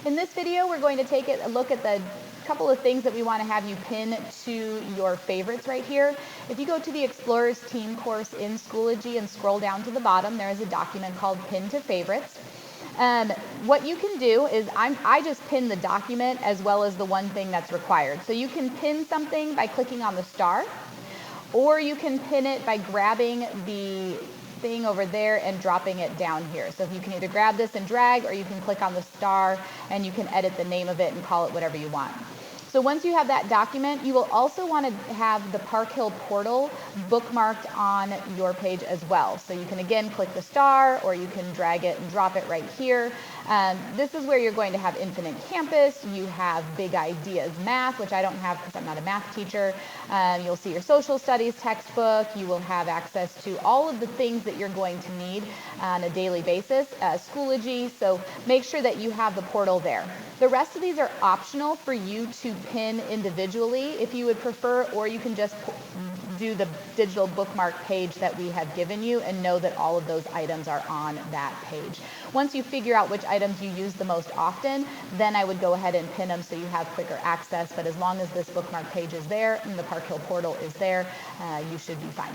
In this video, we're going to take a look at the couple of things that we want to have you pin to your favorites right here. If you go to the Explorers Team course in Schoology and scroll down to the bottom, there is a document called Pin to Favorites. What you can do is I just pin the document as well as the one thing that's required. So you can pin something by clicking on the star, or you can pin it by grabbing the thing over there and dropping it down here. So if you can either grab this and drag, or you can click on the star and you can edit the name of it and call it whatever you want. So once you have that document, you will also want to have the Park Hill portal bookmarked on your page as well. So you can again click the star, or you can drag it and drop it right here. This is where you're going to have Infinite Campus. You have Big Ideas Math, which I don't have because I'm not a math teacher. You'll see your social studies textbook. You will have access to all of the things that you're going to need on a daily basis. Schoology, so make sure that you have the portal there. The rest of these are optional for you to pin individually if you would prefer, or you can just do the digital bookmark page that we have given you and know that all of those items are on that page. Once you figure out which items you use the most often, then I would go ahead and pin them so you have quicker access. But as long as this bookmark page is there and the Park Hill portal is there, you should be fine.